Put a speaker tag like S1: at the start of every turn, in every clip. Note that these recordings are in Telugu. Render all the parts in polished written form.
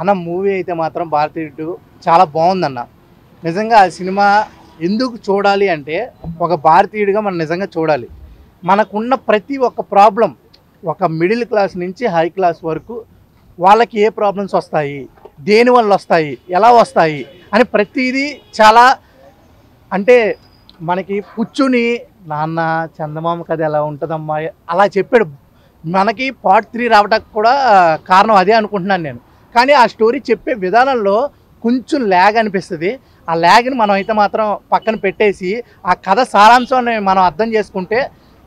S1: అన్న మూవీ అయితే మాత్రం భారతీయుడు చాలా బాగుందన్న. నిజంగా ఆ సినిమా ఎందుకు చూడాలి అంటే ఒక భారతీయుడిగా మనం నిజంగా చూడాలి. మనకున్న ప్రతి ఒక్క ప్రాబ్లం ఒక మిడిల్ క్లాస్ నుంచి హై క్లాస్ వరకు వాళ్ళకి ఏ ప్రాబ్లమ్స్ వస్తాయి, దేనివల్ల వస్తాయి, ఎలా వస్తాయి అని ప్రతిదీ చాలా అంటే మనకి కూర్చుని నాన్న చందమామ కథ ఎలా ఉంటుందమ్మా అలా చెప్పాడు. మనకి పార్ట్ 3 రావడానికి కూడా కారణం అదే అనుకుంటున్నాను నేను. కానీ ఆ స్టోరీ చెప్పే విధానంలో కొంచెం ల్యాగ్ అనిపిస్తుంది. ఆ ల్యాగ్ని మనం అయితే మాత్రం పక్కన పెట్టేసి ఆ కథ సారాంశాన్ని మనం అర్థం చేసుకుంటే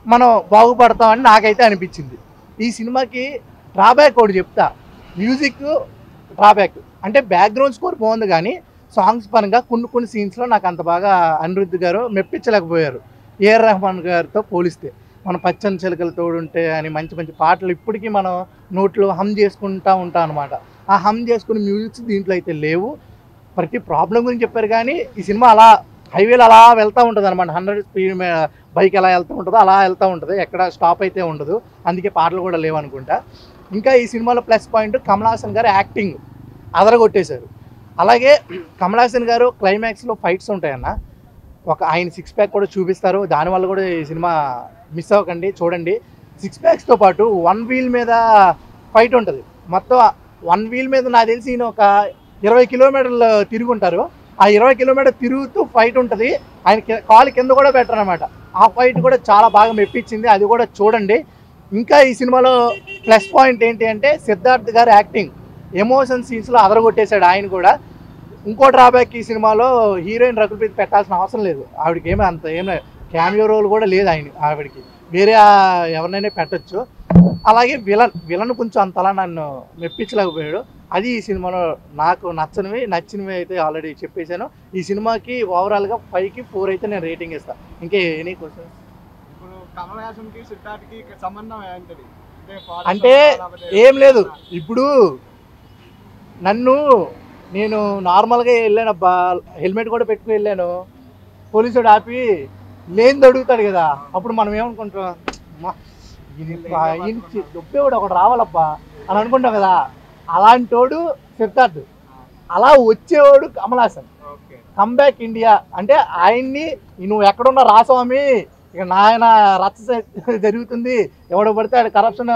S1: మనం బాగుపడతామని నాకైతే అనిపించింది. ఈ సినిమాకి డ్రాబ్యాక్ ఒకటి చెప్తా. మ్యూజిక్ డ్రాబ్యాక్ అంటే బ్యాక్గ్రౌండ్ స్కోర్ బాగుంది, కానీ సాంగ్స్ పరంగా కొన్ని సీన్స్లో నాకు అంత బాగా అనిరుద్ధ్ గారు మెప్పించలేకపోయారు ఏఆర్ రెహమాన్ గారితో పోలిస్తే. మన పచ్చని చిలకలు తోడుంటే అని మంచి మంచి పాటలు ఇప్పటికీ మనం నోట్లో హమ్ చేసుకుంటూ ఉంటాం అనమాట. ఆ హమ్ చేసుకునే మ్యూజిక్స్ దీంట్లో అయితే లేవు. ప్రతి ప్రాబ్లం గురించి చెప్పారు, కానీ ఈ సినిమా అలా హైవేలో అలా వెళ్తూ ఉంటుంది అనమాట. 100 స్పీడ్ బైక్ ఎలా వెళ్తూ ఉంటుందో అలా వెళ్తూ ఉంటుంది, ఎక్కడ స్టాప్ అయితే ఉండదు. అందుకే పాటలు కూడా లేవనుకుంటా. ఇంకా ఈ సినిమాలో ప్లస్ పాయింట్ కమల్ హాసన్ గారు యాక్టింగ్ అదరగొట్టేశారు. అలాగే కమల్ హాసన్ గారు క్లైమాక్స్లో ఫైట్స్ ఉంటాయన్న, ఒక ఆయన 6 ప్యాక్ కూడా చూపిస్తారు. దానివల్ల కూడా ఈ సినిమా మిస్ అవ్వకండి, చూడండి. 6 ప్యాక్స్తో పాటు 1 వీల్ మీద ఫైట్ ఉంటుంది. మొత్తం 1 వీల్ మీద నాకు తెలిసి ఈయన ఒక 20 కిలోమీటర్లు తిరుగుంటారు. ఆ 20 కిలోమీటర్ తిరుగుతూ ఫైట్ ఉంటుంది. ఆయన కాలు కింద కూడా పెట్టరు అనమాట. ఆ ఫైట్ కూడా చాలా బాగా మెప్పించింది, అది కూడా చూడండి. ఇంకా ఈ సినిమాలో ప్లస్ పాయింట్ ఏంటి అంటే సిద్ధార్థ్ గారు యాక్టింగ్ ఎమోషన్ సీన్స్లో అదరగొట్టేశాడు ఆయన కూడా. ఇంకో డ్రాబ్యాక్ ఈ సినిమాలో హీరోయిన్ రకుల్ప్రీత్ పెట్టాల్సిన అవసరం లేదు. ఆవిడకి ఏమీ క్యామియో రోల్ కూడా లేదు ఆవిడకి, వేరే ఎవరినైనా పెట్టచ్చు. అలాగే విలన్ కొంచెం అంతలా నన్ను మెప్పించలేకపోయాడు. అది ఈ సినిమాలో నాకు నచ్చినవి అయితే ఆల్రెడీ చెప్పేశాను. ఈ సినిమాకి ఓవరాల్గా 5కి 4 అయితే నేను రేటింగ్ ఇస్తాను. ఇంకా ఎనీ క్వశ్చన్?
S2: ఇప్పుడు కమల్ హాసన్కి సిద్ధార్థ్కి సంబంధం ఏంటది
S1: అంటే ఏం లేదు. ఇప్పుడు నేను నార్మల్గా వెళ్ళానబ్బా, హెల్మెట్ కూడా పెట్టుకుని వెళ్ళాను. పోలీసుడు ఆపి లేనిది అడుగుతాడు కదా, అప్పుడు మనం ఏమనుకుంటాం, దుబ్బేవాడు ఒకటి రావాలబ్బా అని అనుకుంటాం కదా. అలాంటోడు సిద్ధార్థ్, అలా వచ్చేవాడు కమల్ హాసన్. కమ్బ్యాక్ ఇండియా అంటే ఆయన్ని నువ్వు ఎక్కడున్నా రాస్వామి, ఇక నాయన రచ్చ జరుగుతుంది, ఎవడో పడితే ఆడ కరప్షన్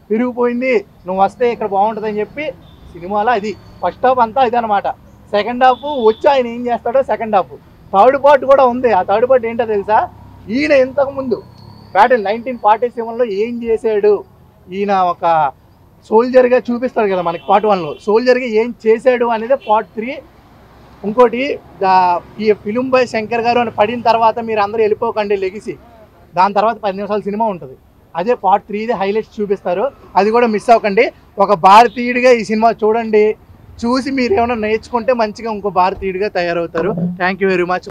S1: పెరిగిపోయింది, నువ్వు వస్తే ఇక్కడ బాగుంటుంది అని చెప్పి సినిమాలో అది ఫస్ట్ హాఫ్ అంతా ఇది అనమాట. సెకండ్ హాఫ్ వచ్చి ఆయన ఏం చేస్తాడో సెకండ్ హాఫ్. థర్డ్ పార్ట్ కూడా ఉంది. ఆ థర్డ్ పార్ట్ ఏంటో తెలుసా, ఈయన ఇంతకుముందు బ్యాటిల్ 1947లో ఏం చేశాడు, ఈయన ఒక సోల్జర్గా చూపిస్తాడు కదా మనకి పార్ట్ 1లో, సోల్జర్గా ఏం చేశాడు అనేది పార్ట్ 3. ఇంకోటి ఈ ఫిలిం బాయ్ శంకర్ గారు అని పడిన తర్వాత మీరు అందరూ వెళ్ళిపోకండి లెగిసి, దాని తర్వాత 10 నిమిషాల సినిమా ఉంటుంది. అదే పార్ట్ 3 హైలైట్స్ చూపిస్తారు, అది కూడా మిస్ అవ్వకండి. ఒక భారతీయుడిగా ఈ సినిమా చూడండి, చూసి మీరు ఏమైనా నేర్చుకుంటే మంచిగా ఇంకో భారతీయుడిగా తయారవుతారు. Thank you very much.